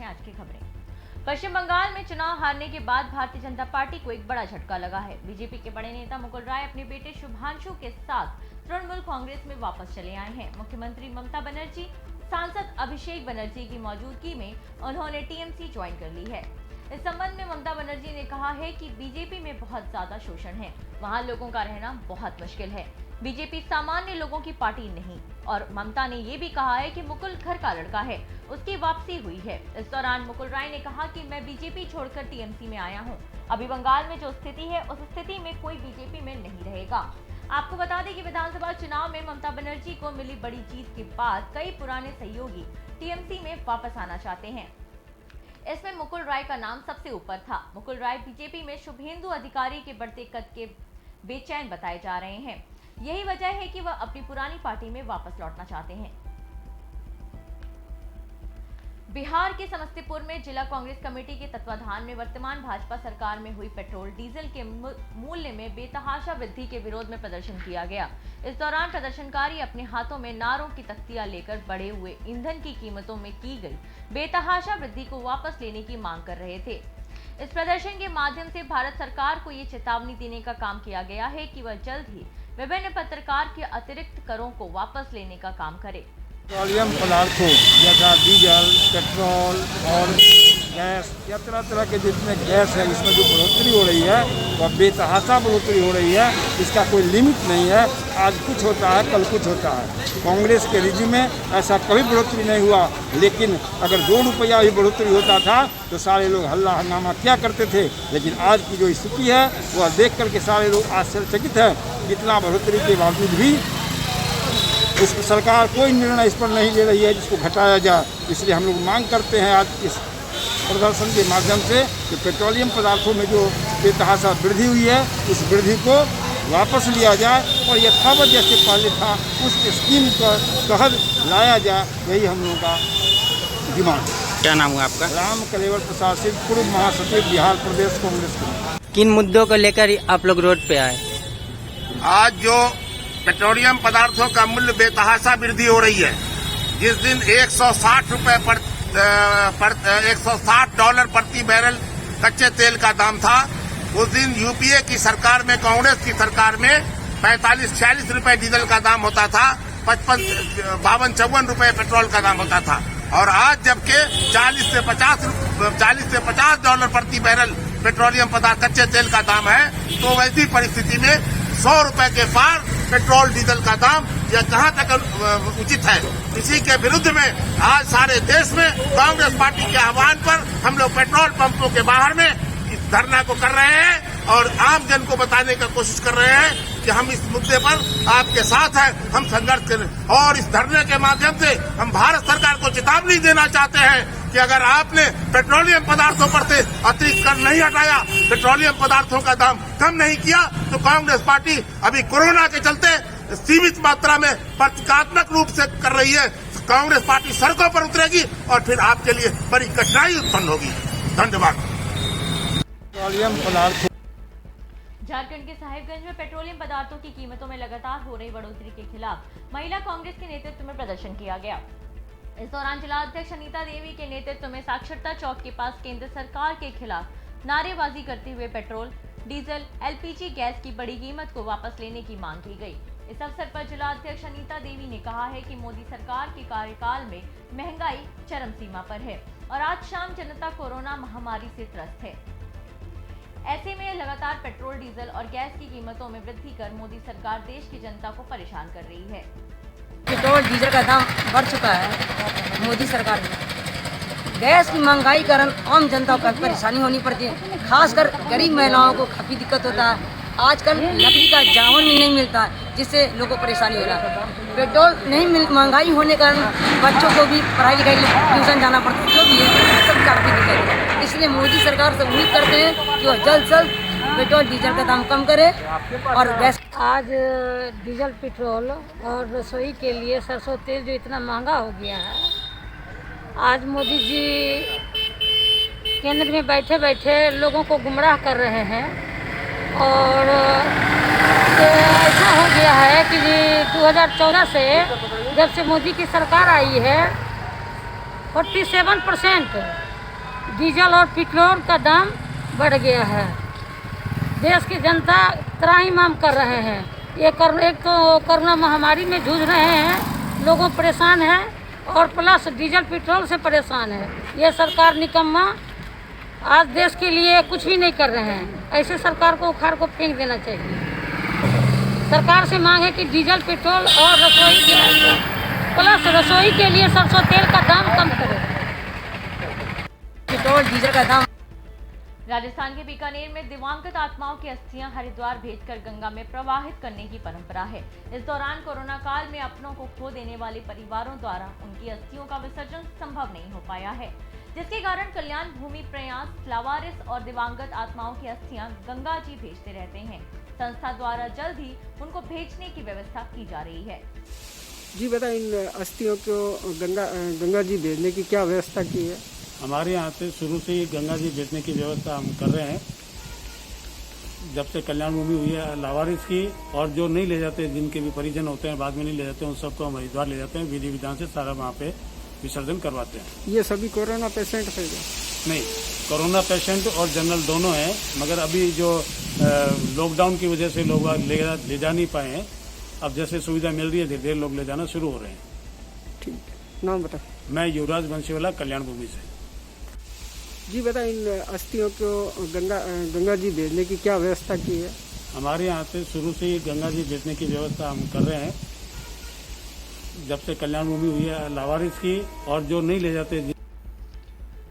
हैं आज की खबरें। पश्चिम बंगाल में चुनाव हारने के बाद भारतीय जनता पार्टी को एक बड़ा झटका लगा है। बीजेपी के बड़े नेता मुकुल राय अपने बेटे शुभांशु के साथ तृणमूल कांग्रेस में वापस चले आए हैं। मुख्यमंत्री ममता बनर्जी, सांसद अभिषेक बनर्जी की मौजूदगी में उन्होंने टीएमसी ज्वाइन कर ली है। इस संबंध में ममता बनर्जी ने कहा है कि बीजेपी में बहुत ज्यादा शोषण है, वहां लोगों का रहना बहुत मुश्किल है। बीजेपी सामान्य लोगों की पार्टी नहीं। और ममता ने ये भी कहा है कि मुकुल घर का लड़का है, उसकी वापसी हुई है। इस दौरान मुकुल राय ने कहा कि मैं बीजेपी छोड़कर टीएमसी में आया हूं। अभी बंगाल में जो स्थिति है उस स्थिति में कोई बीजेपी में नहीं रहेगा। आपको बता दें कि विधानसभा चुनाव में ममता बनर्जी को मिली बड़ी जीत के बाद कई पुराने सहयोगी टीएमसी में वापस आना चाहते हैं। इसमें मुकुल राय का नाम सबसे ऊपर था। मुकुल राय बीजेपी में शुभेंदु अधिकारी के बढ़ते कद के बेचैन बताए जा रहे हैं। यही वजह है कि वह अपनी पुरानी पार्टी में वापस लौटना चाहते हैं। बिहार के समस्तीपुर में जिला कांग्रेस कमेटी के तत्वाधान में वर्तमान भाजपा सरकार में हुई पेट्रोल डीजल के मूल्य में बेतहाशा वृद्धि के विरोध में प्रदर्शन किया गया। इस दौरान प्रदर्शनकारी अपने हाथों में नारों की तख्तियां लेकर बढ़े हुए ईंधन की कीमतों में की गई बेतहाशा वृद्धि को वापस लेने की मांग कर रहे थे। इस प्रदर्शन के माध्यम से भारत सरकार को ये चेतावनी देने का काम किया गया है कि वह जल्द ही विभिन्न प्रकार के अतिरिक्त करों को वापस लेने का काम करे। पेट्रोलियम पदार्थों जैसा डीजल, पेट्रोल और गैस या तरह तरह के जितने गैस है, इसमें जो बढ़ोतरी हो रही है वह बेतहाशा बढ़ोतरी हो रही है। इसका कोई लिमिट नहीं है। आज कुछ होता है, कल कुछ होता है। कांग्रेस के रिजिम में ऐसा कभी बढ़ोतरी नहीं हुआ, लेकिन अगर 2 रुपया ही बढ़ोतरी होता था तो सारे लोग हल्ला हंगामा क्या करते थे। लेकिन आज की जो स्थिति है वह देख करके सारे लोग आश्चर्यचकित हैं। इतना बढ़ोतरी के बावजूद भी इस सरकार कोई निर्णय इस पर नहीं ले रही है जिसको घटाया जाए। इसलिए हम लोग मांग करते हैं आज इस प्रदर्शन के माध्यम से कि पेट्रोलियम पदार्थों में जो बेतहाशा वृद्धि हुई है उस वृद्धि को वापस लिया जाए और यथावत जैसे पहले था उस स्कीम का तहत लाया जाए। यही हम लोगों का डिमांड है। क्या नाम है आपका? राम कलेवर प्रसाद सिंह, पूर्व महासचिव बिहार प्रदेश कांग्रेस कमेटी। किन मुद्दों को लेकर आप लोग रोड पे आए? आज जो पेट्रोलियम पदार्थों का मूल्य बेतहाशा वृद्धि हो रही है, जिस दिन 160 रुपए $160 प्रति बैरल कच्चे तेल का दाम था, उस दिन यूपीए की सरकार में, कांग्रेस की सरकार में 45-46 रुपए डीजल का दाम होता था, 55-52 रुपए पेट्रोल का दाम होता था। और आज जबकि 40 से $50 प्रति बैरल पेट्रोलियम पदार्थ कच्चे तेल का दाम है, तो वैसी परिस्थिति में 100 रुपए के पार पेट्रोल डीजल का दाम यह कहां तक उचित है। इसी के विरुद्ध में आज सारे देश में कांग्रेस पार्टी के आह्वान पर हम लोग पेट्रोल पंपों के बाहर में इस धरना को कर रहे हैं और आम जन को बताने की कोशिश कर रहे हैं कि हम इस मुद्दे पर आपके साथ हैं, हम संघर्ष करें। और इस धरने के माध्यम से हम भारत सरकार को चेतावनी देना चाहते हैं कि अगर आपने पेट्रोलियम पदार्थों पर से अतिरिक्त कर नहीं हटाया, पेट्रोलियम पदार्थों का दाम कम नहीं किया, तो कांग्रेस पार्टी अभी कोरोना के चलते सीमित मात्रा में प्रतीकात्मक रूप से कर रही है। कांग्रेस पार्टी सड़कों पर उतरेगी और फिर आपके लिए बड़ी कठिनाई उत्पन्न होगी। धन्यवाद। पेट्रोलियम पदार्थों झारखंड के साहिबगंज में पेट्रोलियम पदार्थों की कीमतों में लगातार हो रही बढ़ोतरी के खिलाफ महिला कांग्रेस के नेतृत्व में प्रदर्शन किया गया। इस दौरान जिला अध्यक्ष अनीता देवी के नेतृत्व में साक्षरता चौक के पास केंद्र सरकार के खिलाफ नारेबाजी करते हुए पेट्रोल, डीजल, एलपीजी गैस की बड़ी कीमत को वापस लेने की मांग की गई। इस अवसर पर जिला अध्यक्ष अनीता देवी ने कहा है कि मोदी सरकार के कार्यकाल में महंगाई चरम सीमा पर है और आज शाम जनता कोरोना महामारी से त्रस्त है। ऐसे में लगातार पेट्रोल, डीजल और गैस की कीमतों में वृद्धि कर मोदी सरकार देश की जनता को परेशान कर रही है। पेट्रोल डीजल का दाम बढ़ चुका है मोदी सरकार में। गैस की महंगाई के कारण आम जनता को परेशानी होनी पड़ती है, खासकर गरीब महिलाओं को काफ़ी दिक्कत होता है। आजकल लकड़ी का जामुन भी नहीं मिलता, जिससे लोगों को परेशानी हो रहा है। पेट्रोल नहीं महंगाई होने के कारण बच्चों को भी पढ़ाई लिखाई ट्यूशन जाना पड़ता है, जो भी है सब काफ़ी दिक्कत है। इसलिए मोदी सरकार से उम्मीद करते हैं कि वह जल्द से जल्द पेट्रोल डीजल का दाम कम करे और गैस। आज डीजल, पेट्रोल और रसोई के लिए सरसों तेल जो इतना महंगा हो गया है, आज मोदी जी केंद्र में बैठे बैठे लोगों को गुमराह कर रहे हैं। और तो ऐसा हो गया है कि 2014 से जब से मोदी की सरकार आई है 47% डीजल और पेट्रोल का दाम बढ़ गया है। देश की जनता त्राहिमाम कर रहे हैं। एक तो कोरोना महामारी में जूझ रहे हैं, लोगों परेशान हैं और प्लस डीजल पेट्रोल से परेशान है। ये सरकार निकम्मा आज देश के लिए कुछ भी नहीं कर रहे हैं। ऐसे सरकार को उखाड़ को फेंक देना चाहिए। सरकार से मांग है कि डीजल पेट्रोल और रसोई गैस प्लस रसोई के लिए सरसों तेल का दाम कम करें। पेट्रोल डीजल का दाम। राजस्थान के बीकानेर में दिवंगत आत्माओं की अस्थियां हरिद्वार भेजकर गंगा में प्रवाहित करने की परंपरा है। इस दौरान कोरोना काल में अपनों को खो देने वाले परिवारों द्वारा उनकी अस्थियों का विसर्जन संभव नहीं हो पाया है, जिसके कारण कल्याण भूमि प्रयास लावारिस और दिवंगत आत्माओं की अस्थियां गंगा जी भेजते रहते हैं। संस्था द्वारा जल्द ही उनको भेजने की व्यवस्था की जा रही है। जी बता, इन अस्थियों को गंगा जी भेजने की क्या व्यवस्था की है? हमारे यहाँ से शुरू से ही गंगा जी भेजने की व्यवस्था हम कर रहे हैं। जब से कल्याण भूमि हुई है लावारिस की, और जो नहीं ले जाते, जिनके भी परिजन होते हैं बाद में नहीं ले जाते, उन सबको हम हरिद्वार ले जाते हैं, विधि विधान से सारा वहाँ पे विसर्जन करवाते हैं। ये सभी कोरोना पेशेंट थे? नहीं, कोरोना पेशेंट और जनरल दोनों हैं, मगर अभी जो लॉकडाउन की वजह से लोग ले जा नहीं पाए हैं। अब जैसे सुविधा मिल रही है धीरे धीरे लोग ले जाना शुरू हो रहे हैं। ठीक, नाम बता। मैं युवराज बंशीवाला, कल्याण भूमि से। जी बता, इन अस्थियों को गंगा जी भेजने की क्या व्यवस्था की है? हमारे यहाँ से शुरू से ही गंगा जी भेजने की व्यवस्था हम कर रहे हैं। जब से कल्याण भूमि हुई है लावारिस की, और जो नहीं ले जाते।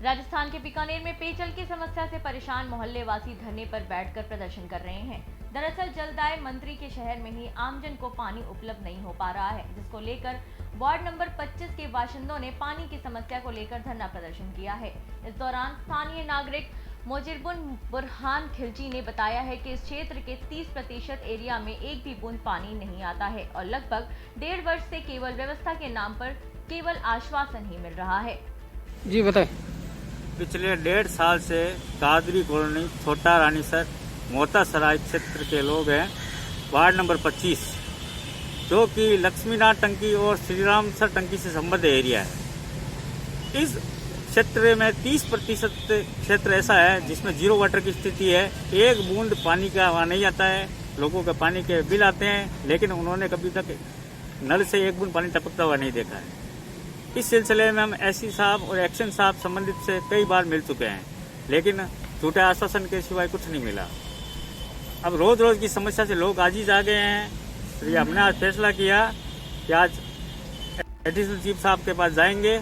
राजस्थान के बीकानेर में पेयजल की समस्या से परेशान मोहल्ले वासी धरने पर बैठकर प्रदर्शन कर रहे हैं। दरअसल जलदाय मंत्री के शहर में ही आमजन को पानी उपलब्ध नहीं हो पा रहा है, जिसको लेकर वार्ड नंबर 25 के बाशिंदों ने पानी की समस्या को लेकर धरना प्रदर्शन किया है। इस दौरान स्थानीय नागरिक मोजिरबुन बुरहान खिलजी ने बताया है कि इस क्षेत्र के 30% एरिया में एक भी बूंद पानी नहीं आता है और लगभग 1.5 वर्ष से केवल व्यवस्था के नाम पर केवल आश्वासन ही मिल रहा है। जी बताए। पिछले 1.5 साल से कादरी कॉलोनी, छोटा रानीसर, मोता सराय क्षेत्र के लोग हैं। वार्ड नंबर 25 जो कि लक्ष्मीनाथ टंकी और श्रीराम सर टंकी से संबद्ध एरिया है। इस क्षेत्र में 30% क्षेत्र ऐसा है जिसमें जीरो वाटर की स्थिति है। एक बूंद पानी का वहाँ नहीं आता है। लोगों के पानी के बिल आते हैं, लेकिन उन्होंने कभी तक नल से एक बूंद पानी टपकता हुआ नहीं देखा है। इस सिलसिले में हम एससी साहब और एक्शन साहब संबंधित से कई बार मिल चुके हैं, लेकिन झूठे आश्वासन के सिवाय कुछ नहीं मिला। अब रोज रोज की समस्या से लोग आजीज आ गए हैं। तो हमने आज फैसला किया कि आज एडिशनल चीफ साहब के पास जाएंगे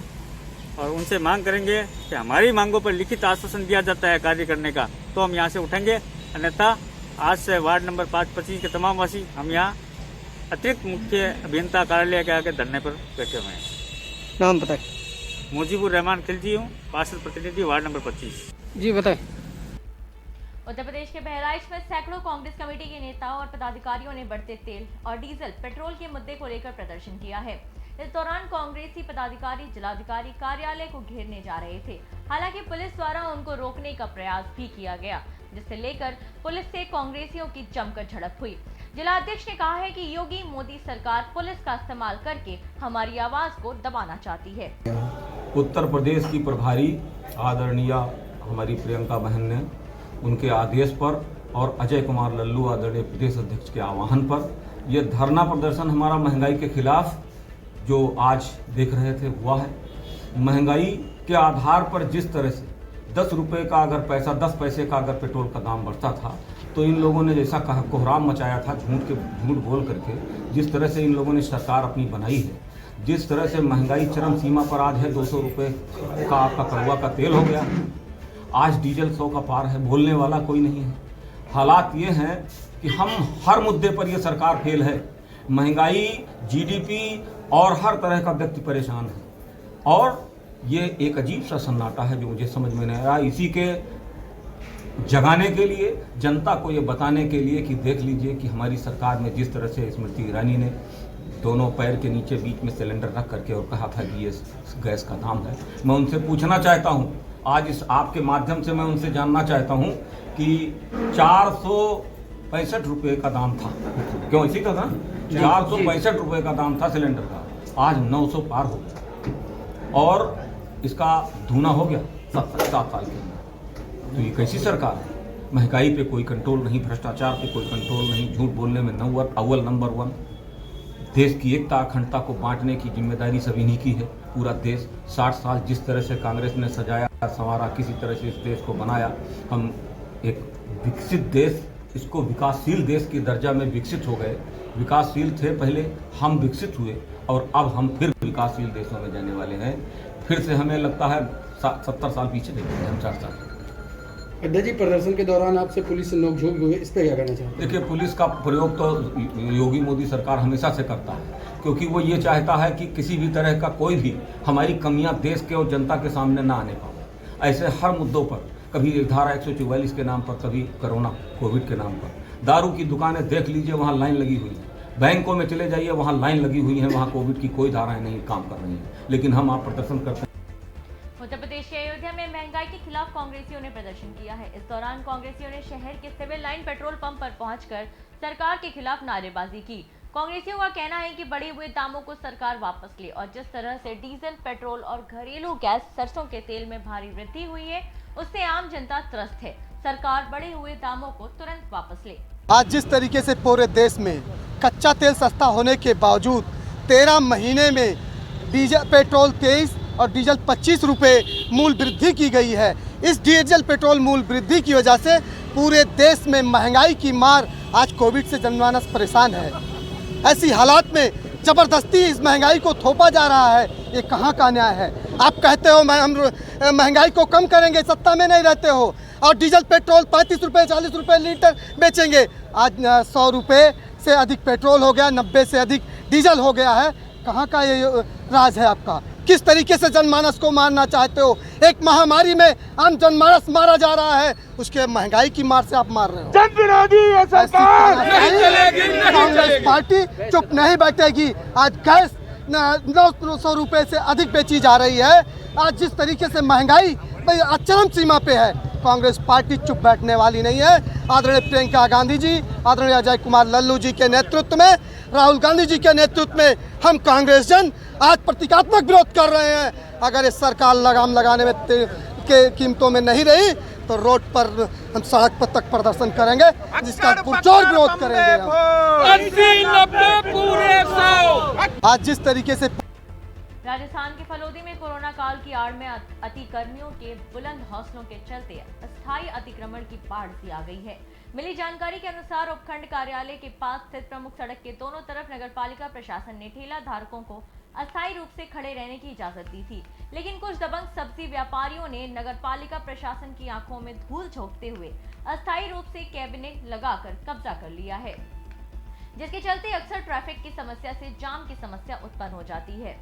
और उनसे मांग करेंगे कि हमारी मांगों पर लिखित आश्वासन दिया जाता है कार्य करने का, तो हम यहाँ से उठेंगे। अन्यथा आज से वार्ड नंबर 25 के तमाम वासी हम यहाँ अतिरिक्त मुख्य अभियंता कार्यालय के आगे धरने पर बैठे हुए हैं। नाम बताए। मुजीबुर रहमान खिलजी हूँ, पार्षद प्रतिनिधि वार्ड नंबर 25। जी बताए। उत्तर प्रदेश के बहराइच में सैकड़ों कांग्रेस कमेटी के नेताओं और पदाधिकारियों ने बढ़ते तेल और डीजल पेट्रोल के मुद्दे को लेकर प्रदर्शन किया है। इस दौरान कांग्रेसी पदाधिकारी जिलाधिकारी कार्यालय को घेरने जा रहे थे। हालांकि पुलिस द्वारा उनको रोकने का प्रयास भी किया गया, जिसे लेकर पुलिस से कांग्रेसियों की जमकर झड़प हुई। जिलाध्यक्ष ने कहा है कि योगी मोदी सरकार पुलिस का इस्तेमाल करके हमारी आवाज को दबाना चाहती है। उत्तर प्रदेश की प्रभारी आदरणीय हमारी प्रियंका बहन ने उनके आदेश पर और अजय कुमार लल्लू आदरणीय प्रदेश अध्यक्ष के आह्वान पर यह धरना प्रदर्शन हमारा महंगाई के खिलाफ जो आज देख रहे थे हुआ है। महंगाई के आधार पर जिस तरह से 10 रुपये का अगर पैसा 10 पैसे का अगर पेट्रोल का दाम बढ़ता था, तो इन लोगों ने जैसा कहा कोहराम मचाया था झूठ बोल करके, जिस तरह से इन लोगों ने सरकार अपनी बनाई है, जिस तरह से महंगाई चरम सीमा पर आज है। 200 रुपये का आपका कड़वा का तेल हो गया, आज डीजल 100 का पार है, बोलने वाला कोई नहीं है। हालात ये हैं कि हम हर मुद्दे पर ये सरकार फेल है। महंगाई, जीडीपी और हर तरह का व्यक्ति परेशान है, और ये एक अजीब सा सन्नाटा है जो मुझे समझ में नहीं आया। इसी के जगाने के लिए, जनता को ये बताने के लिए कि देख लीजिए कि हमारी सरकार में जिस तरह से स्मृति ईरानी ने दोनों पैर के नीचे बीच में सिलेंडर रख करके और कहा था कि ये गैस का दाम है। मैं उनसे पूछना चाहता हूँ, आज इस आपके माध्यम से मैं उनसे जानना चाहता हूँ कि 465 रुपये का दाम था, क्यों इसी का था, 465 रुपये का दाम था सिलेंडर का, आज 900 पार हो गया और इसका दूना हो गया। 7 साल के अंदर। तो ये कैसी सरकार है? महंगाई पे कोई कंट्रोल नहीं, भ्रष्टाचार पे कोई कंट्रोल नहीं, झूठ बोलने में अव्वल नंबर 1। देश की एकता अखंडता को बांटने की जिम्मेदारी सब इन्हीं की है। पूरा देश 60 साल जिस तरह से कांग्रेस ने सजाया संवारा, किसी तरह से इस देश को बनाया, हम एक विकसित देश, इसको विकासशील देश के दर्जा में विकसित हो गए। विकासशील थे पहले, हम विकसित हुए और अब हम फिर विकासशील देशों में जाने वाले हैं। फिर से हमें लगता है 70 साल पीछे नहीं गए हम, 4 साल। अड्डा जी, प्रदर्शन के दौरान आपसे पुलिस से नोकझोंक हुई, इस पर क्या कहना चाहते हैं? देखिए, पुलिस का प्रयोग तो योगी मोदी सरकार हमेशा से करता है, क्योंकि वो ये चाहता है कि किसी भी तरह का कोई भी हमारी कमियां देश के और जनता के सामने ना आने पाए। ऐसे हर मुद्दों पर, कभी धारा 144 के नाम पर, कभी कोरोना कोविड के नाम पर। दारू की दुकानें देख लीजिए, वहाँ लाइन लगी हुई है। बैंकों में चले जाइए, वहाँ लाइन लगी हुई है, वहाँ कोविड की कोई धाराएं नहीं काम कर रही हैं। लेकिन हम आप प्रदर्शन करते हैं। उत्तर प्रदेश के अयोध्या में महंगाई के खिलाफ कांग्रेसियों ने प्रदर्शन किया है। इस दौरान कांग्रेसियों ने शहर के सिविल लाइन पेट्रोल पंप पर पहुंचकर सरकार के खिलाफ नारेबाजी की। कांग्रेसियों का कहना है कि बढ़े हुए दामों को सरकार वापस ले और जिस तरह से डीजल, पेट्रोल और घरेलू गैस, सरसों के तेल में भारी वृद्धि हुई है, उससे आम जनता त्रस्त है। सरकार बढ़े हुए दामों को तुरंत वापस ले। आज जिस तरीके से पूरे देश में कच्चा तेल सस्ता होने के बावजूद 13 महीने में डीजल, पेट्रोल 23 और डीजल 25 रुपये मूल वृद्धि की गई है। इस डीजल पेट्रोल मूल वृद्धि की वजह से पूरे देश में महंगाई की मार, आज कोविड से जनमानस परेशान है। ऐसी हालात में ज़बरदस्ती इस महंगाई को थोपा जा रहा है, ये कहाँ का न्याय है? आप कहते हो हम महंगाई को कम करेंगे, सत्ता में नहीं रहते हो, और डीजल पेट्रोल 35 रुपये 40 रुपये लीटर बेचेंगे। आज 100 रुपये से अधिक पेट्रोल हो गया, 90 से अधिक डीजल हो गया है। कहाँ का ये राज है आपका? किस तरीके से जनमानस को मारना चाहते हो? एक महामारी में आम जनमानस मारा जा रहा है, उसके महंगाई की मार से आप मार रहे हो। जन विरोधी ये सरकार कांग्रेस पार्टी चुप नहीं बैठेगी। आज गैस 900 रुपये से अधिक बेची जा रही है। आज जिस तरीके से महंगाई चरम सीमा पे है, कांग्रेस पार्टी चुप बैठने वाली नहीं है। आदरणीय प्रियंका गांधी जी, आदरणीय अजय कुमार लल्लू जी के नेतृत्व में, राहुल गांधी जी के नेतृत्व में हम कांग्रेस जन आज प्रतीकात्मक विरोध कर रहे हैं। अगर इस सरकार लगाम लगाने में के कीमतों में नहीं रही तो रोड पर हम सड़क पर तक प्रदर्शन करेंगे, जिसका पुरजोर विरोध करेंगे। 80-90 पूरे 100। आज जिस तरीके से राजस्थान के फलोदी में कोरोना काल की आड़ में अतिक्रमियों के बुलंद हौसलों के चलते अस्थायी अतिक्रमण की बाढ़ सी आ गई है। मिली जानकारी के अनुसार उपखंड कार्यालय के पास स्थित प्रमुख सड़क के दोनों तरफ नगरपालिका प्रशासन ने ठेला धारकों को अस्थायी रूप से खड़े रहने की इजाजत दी थी, लेकिन कुछ दबंग सब्जी व्यापारियों ने नगरपालिका प्रशासन की आंखों में धूल झोंकते हुए अस्थायी रूप से कैबिनेट लगाकर कब्जा कर लिया है, जिसके चलते अक्सर ट्रैफिक की समस्या से जाम की समस्या उत्पन्न हो जाती है।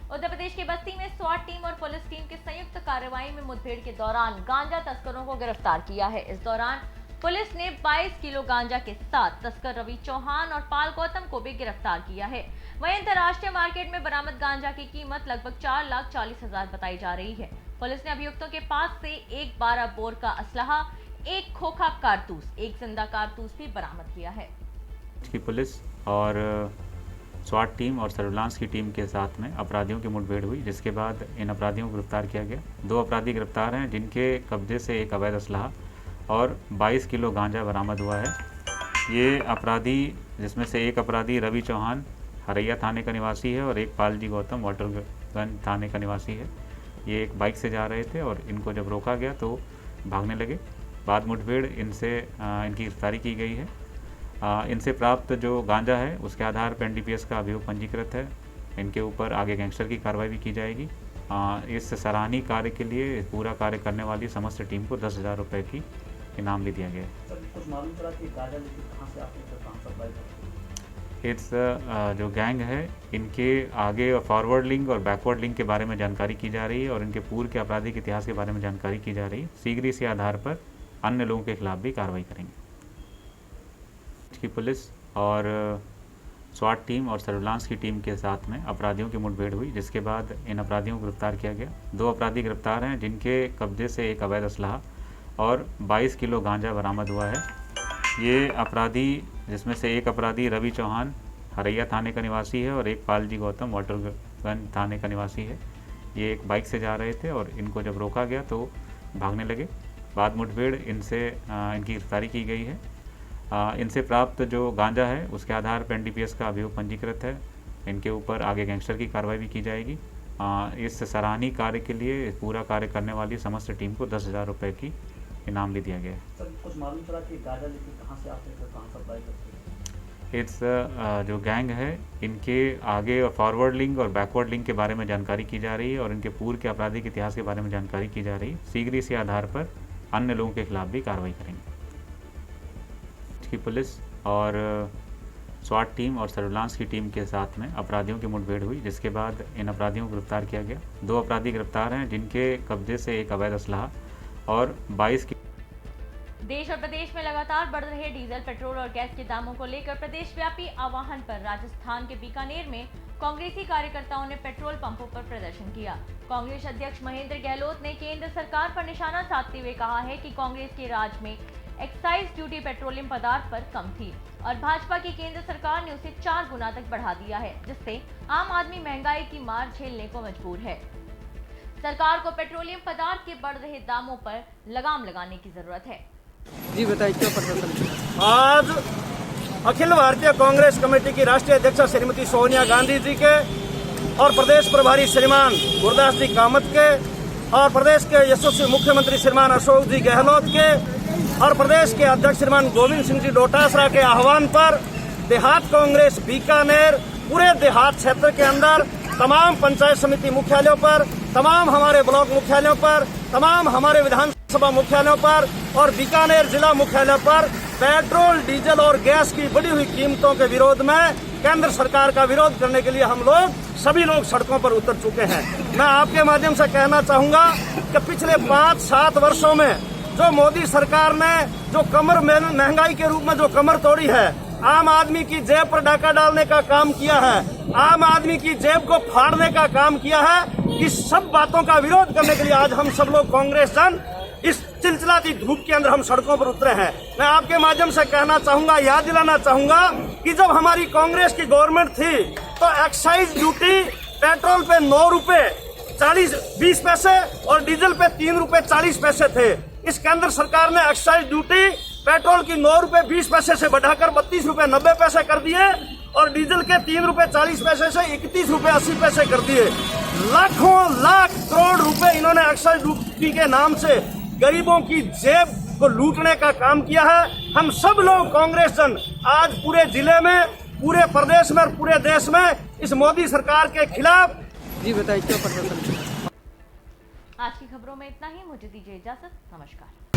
उत्तर प्रदेश के बस्ती में स्वाट टीम और पुलिस टीम की संयुक्त कार्रवाई में मुठभेड़ के दौरान गांजा तस्करों को गिरफ्तार किया है। इस दौरान पुलिस ने 22 किलो गांजा के साथ तस्कर रवि चौहान और पाल गौतम को भी गिरफ्तार किया है। वहीं अंतर्राष्ट्रीय मार्केट में बरामद गांजा की कीमत लगभग 4,40,000 बताई जा रही है। पुलिस ने अभियुक्तों के पास से एक 12 बोर का असलहा, एक खोखा कारतूस, एक जिंदा कारतूस भी बरामद किया है। पुलिस और स्वाट टीम और सर्विलांस की टीम के साथ में अपराधियों की मुठभेड़ हुई, जिसके बाद इन अपराधियों को गिरफ्तार किया गया। 2 अपराधी गिरफ्तार हैं, जिनके कब्जे से एक अवैध असलहा और 22 किलो गांजा बरामद हुआ है। ये अपराधी, जिसमें से एक अपराधी रवि चौहान हरैया थाने का निवासी है और एक पालजी गौतम वाटरगंज थाने का निवासी है। ये एक बाइक से जा रहे थे और इनको जब रोका गया तो भागने लगे। बाद मुठभेड़ इनसे इनकी गिरफ्तारी की गई है। इनसे प्राप्त जो गांजा है उसके आधार पर NDPS का अभियोग पंजीकृत है। इनके ऊपर आगे गैंगस्टर की कार्रवाई भी की जाएगी। इस सराहनीय कार्य के लिए पूरा कार्य करने वाली समस्त टीम को 10,000 रुपये की इनाम भी दिया गया है। इस जो गैंग है, इनके आगे फॉरवर्ड लिंक और बैकवर्ड लिंक के बारे में जानकारी की जा रही है और इनके पूर्व के आपराधिक इतिहास के बारे में जानकारी की जा रही है। शीघ्र इसी आधार पर अन्य लोगों के खिलाफ भी कार्रवाई करेंगे। की पुलिस और स्वाट टीम और सर्विलांस की टीम के साथ में अपराधियों की मुठभेड़ हुई, जिसके बाद इन अपराधियों को गिरफ्तार किया गया। 2 अपराधी गिरफ्तार हैं, जिनके कब्जे से एक अवैध असलहा और 22 किलो गांजा बरामद हुआ है। ये अपराधी, जिसमें से एक अपराधी रवि चौहान हरैया थाने का निवासी है और एक पालजी गौतम वाटरगंज थाने का निवासी है। ये एक बाइक से जा रहे थे और इनको जब रोका गया तो भागने लगे। बाद मुठभेड़ इनसे इनकी गिरफ्तारी की गई है। इनसे प्राप्त जो गांजा है उसके आधार पर NDPS का अभियोग पंजीकृत है। इनके ऊपर आगे गैंगस्टर की कार्रवाई भी की जाएगी। इस सराहनीय कार्य के लिए पूरा कार्य करने वाली समस्त टीम को 10,000 रुपये की इनाम भी दिया गया है। सर, कुछ मालूम चला कि गांजा लेके कहाँ से आते थे, कहाँ सप्लाई करते थे? इस जो गैंग है इनके आगे फॉरवर्ड लिंक और बैकवर्ड लिंक के बारे में जानकारी की जा रही है और इनके पूर्व के आपराधिक इतिहास के बारे में जानकारी की जा रही है। शीघ्र इसी आधार पर अन्य लोगों के खिलाफ भी कार्रवाई करेंगे। की पुलिस और स्वाट टीम और सर्विलांस की टीम के साथ में अपराधियों की मुठभेड़ हुई, जिसके बाद इन अपराधियों को गिरफ्तार किया गया। 2 अपराधी गिरफ्तार हैं जिनके कब्जे से एक अवैध असलहा और 22 की। देश और प्रदेश में लगातार बढ़ रहे डीजल, पेट्रोल और गैस के दामों को लेकर प्रदेश व्यापी आह्वान पर राजस्थान के बीकानेर में कांग्रेसी कार्यकर्ताओं ने पेट्रोल पंपों पर प्रदर्शन किया। कांग्रेस अध्यक्ष महेंद्र गहलोत ने केंद्र सरकार पर निशाना साधते हुए कहा है कि कांग्रेस के राज में एक्साइज ड्यूटी पेट्रोलियम पदार्थ पर कम थी और भाजपा की केंद्र सरकार ने उसे 4 गुना तक बढ़ा दिया है, जिससे आम आदमी महंगाई की मार झेलने को मजबूर है। सरकार को पेट्रोलियम पदार्थ के बढ़ रहे दामों पर लगाम लगाने की जरूरत है। जी बताइए, क्यों प्रदर्शन? आज अखिल भारतीय कांग्रेस कमेटी की राष्ट्रीय अध्यक्षा श्रीमती सोनिया गांधी जी के और प्रदेश प्रभारी श्रीमान गुरदास जी कामत के और प्रदेश के यशस्वी मुख्यमंत्री श्रीमान अशोक जी गहलोत के और प्रदेश के अध्यक्ष श्रीमान गोविंद सिंह जी डोटासरा के आह्वान पर देहात कांग्रेस बीकानेर पूरे देहात क्षेत्र के अंदर तमाम पंचायत समिति मुख्यालयों पर, तमाम हमारे ब्लॉक मुख्यालयों पर, तमाम हमारे विधानसभा मुख्यालयों पर और बीकानेर जिला मुख्यालय पर पेट्रोल, डीजल और गैस की बढ़ी हुई कीमतों के विरोध में केंद्र सरकार का विरोध करने के लिए हम लोग सभी लोग सड़कों पर उतर चुके हैं। मैं आपके माध्यम से कहना चाहूंगा कि पिछले 5-7 वर्षों में जो मोदी सरकार ने जो कमर महंगाई के रूप में जो कमर तोड़ी है, आम आदमी की जेब पर डाका डालने का काम किया है, आम आदमी की जेब को फाड़ने का काम किया है, इस सब बातों का विरोध करने के लिए आज हम सब लोग कांग्रेस जन इस चिलचिलाती धूप के अंदर हम सड़कों पर उतरे हैं। मैं आपके माध्यम से कहना चाहूंगा, याद दिलाना चाहूंगा कि जब हमारी कांग्रेस की गवर्नमेंट थी तो एक्साइज ड्यूटी पेट्रोल पे 9 रुपए 20 पैसे और डीजल पे 3 रुपए 40 पैसे थे। इस केंद्र सरकार ने एक्साइज ड्यूटी पेट्रोल की 9 रुपए 20 पैसे से बढ़ाकर 32 रुपए 90 पैसे कर दिए और डीजल के 3 रुपए 40 पैसे से 31 रुपए 80 पैसे कर दिए। लाखों लाख करोड़ रुपए इन्होंने एक्साइज ड्यूटी के नाम से गरीबों की जेब को लूटने का काम किया है। हम सब लोग कांग्रेस जन आज पूरे जिले में, पूरे प्रदेश में और पूरे देश में इस मोदी सरकार के खिलाफ। जी बताइए, क्यों प्रदर्शन? आज की खबरों में इतना ही। मुझे दीजिए इजाजत। नमस्कार।